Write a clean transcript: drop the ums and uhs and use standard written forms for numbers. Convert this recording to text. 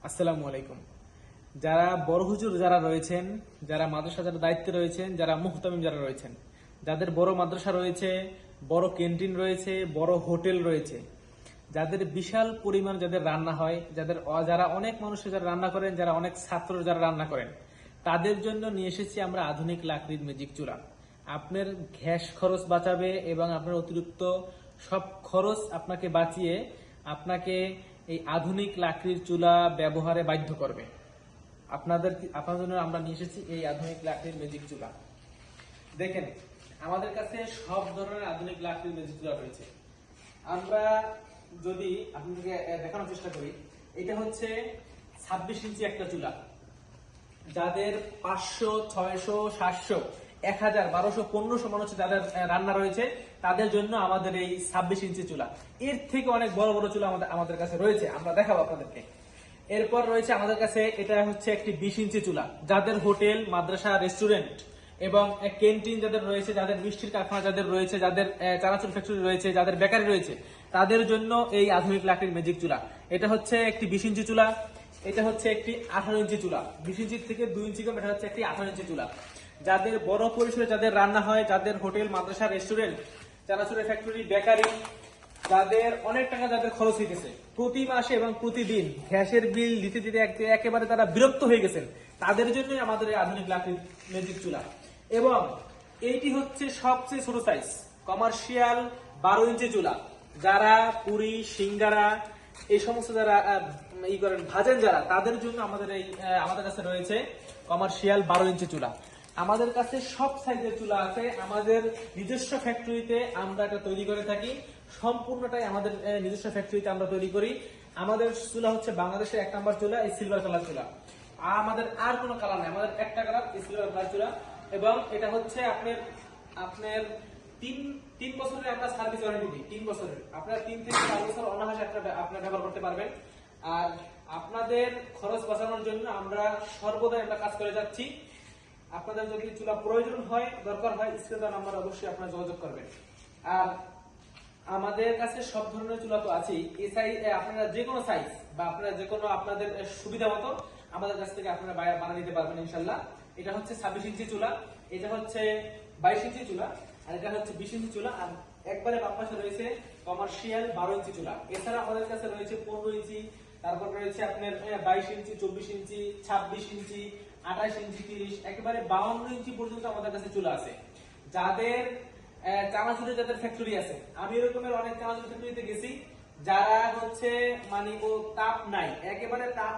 আসসালামু আলাইকুম। যারা বড় হুজুর যারা রয়েছেন, যারা মাদ্রাসা যারা দায়িত্বে রয়েছেন, যারা মুহতামিম যারা রয়েছেন, যাদের বড় মাদ্রাসা রয়েছে, বড় ক্যান্টিন রয়েছে, বড় হোটেল রয়েছে, যাদের বিশাল পরিমাণ যাদের রান্না হয়, যারা অনেক মানুষের যারা রান্না করেন, যারা অনেক ছাত্র যারা রান্না করেন, তাদের জন্য নিয়ে এসেছি আমরা আধুনিক লাকড়ির ম্যাজিক চুলা। আপনার গ্যাস খরচ বাঁচাবে এবং আপনার অতিরিক্ত সব খরচ আপনাকে বাঁচিয়ে আপনাকে এই আধুনিক লাকড়ির চুলা ব্যবহারে বাধ্য করবে। আপনার জন্য আমরা নিয়ে এসেছি এই আধুনিক লাকড়ির ম্যাজিক চুলা। দেখেন, আমাদের কাছে সব ধরনের আধুনিক লাকড়ির ম্যাজিক চুলা রয়েছে। আমরা যদি আপনাদেরকে দেখানোর চেষ্টা করি, এটা হচ্ছে 26 ইঞ্চি একটা চুলা। যাদের 500, 600, 700, 1000, 1200, 1500 মানুষ যাদের রান্না রয়েছে, তাদের জন্য আমাদের এই 26 ইঞ্চি চুলা। এর থেকে অনেক বড় বড় চুলা আমাদের কাছে রয়েছে, আমরা দেখাবো আপনাদেরকে। এরপর রয়েছে আমাদের কাছে, এটা হচ্ছে একটি 20 ইঞ্চি চুলা। যাদের হোটেল, মাদ্রাসা, রেস্টুরেন্ট এবং ক্যান্টিন যাদের রয়েছে, যাদের মিষ্টির কারখানা যাদের রয়েছে, যাদের চানাচুর ফ্যাক্টরি রয়েছে, যাদের বেকারি রয়েছে, তাদের জন্য এই আধুনিক লাকড়ির ম্যাজিক চুলা। এটা হচ্ছে একটি 20 ইঞ্চি চুলা। এটা হচ্ছে একটি 18 ইঞ্চি চুলা। 20 ইঞ্চি থেকে 2 ইঞ্চি কম, এটা হচ্ছে একটি 18 ইঞ্চি চুলা। যাদের বড় পরিসরে যাদের রান্না হয়, যাদের হোটেল, মাদ্রাসা, রেস্টুরেন্ট, চানাচুরের ফ্যাক্টরি, বেকারি, যাদের অনেক টাকা যাদের খরচ হয়ে প্রতি মাসে এবং প্রতিদিন গ্যাসের বিল দিতে দিতে একেবারে তারা বিরক্ত হয়ে গেছেন, তাদের জন্যই আমাদের এই আধুনিক লাকড়ির ম্যাজিক চুলা। এবং এইটি হচ্ছে সবচেয়ে ছোট সাইজ, কমার্শিয়াল 12 ইঞ্চি চুলা। যারা পুরি, সিঙ্গারা এই সমস্ত যারা ভাজেন যারা, তাদের জন্য আমাদের কাছে রয়েছে কমার্শিয়াল 12 ইঞ্চি চুলা। আমাদের কাছে সব সাইজের চুলা আছে। আমাদের নিজস্ব ফ্যাক্টরিতে আমরা এটা তৈরি করে থাকি। সম্পূর্ণটাই আমাদের নিজস্ব ফ্যাক্টরিতে আমরা তৈরি করি। আমাদের চুলা হচ্ছে বাংলাদেশের 1 নম্বর চুলা, এই সিলভার কালার চুলা। আমাদের আর কোনো কালার নেই, আমাদের একটা কালার, এই সিলভার কালার চুলা। এবং এটা হচ্ছে আপনার তিন বছরের আমরা সার্ভিস ওয়ারেন্টি দিই। 3 বছরের, আপনারা 3 থেকে 4 বছর অনায়াসে আপনারা ব্যবহার করতে পারবেন। আর আপনাদের খরচ বাঁচানোর জন্য আমরা সর্বদাই কাজ করে যাচ্ছি। আপনাদের যদি চুলা প্রয়োজন হয়, দরকার হয়, স্ক্রিনে নাম্বার অবশ্যই আপনারা যোগাযোগ করবেন। আর আমাদের কাছে সব ধরনের চুলা তো আছেই। এই সাইজ আপনারা যে কোনো সাইজ বা আপনারা যে কোনো আপনাদের সুবিধা মতো আমাদের কাছ থেকে আপনারা বানিয়ে নিতে পারবেন ইনশাল্লাহ। এটা হচ্ছে 26 ইঞ্চি চুলা, এটা হচ্ছে 22 ইঞ্চি চুলা, আর এটা হচ্ছে 20 ইঞ্চি চুলা। আর একবারে বাম পাশে রয়েছে কমার্শিয়াল 12 ইঞ্চি চুলা। এছাড়া আমাদের কাছে রয়েছে 15 ইঞ্চি, তারপর রয়েছে আপনার 22 ইঞ্চি, 24 ইঞ্চি, 26 ইঞ্চি, 28 ইঞ্চি, 30, একেবারে 52 ইঞ্চি পর্যন্ত আমাদের কাছে চুলা আছে। যাদের চানাচুরের যাদের ফ্যাক্টরি আছে, আমি এরকমের অনেক চানাচুর ফ্যাক্টরিতে গেছি, যারা হচ্ছে মানে ও তাপ নাই, একেবারে তাপ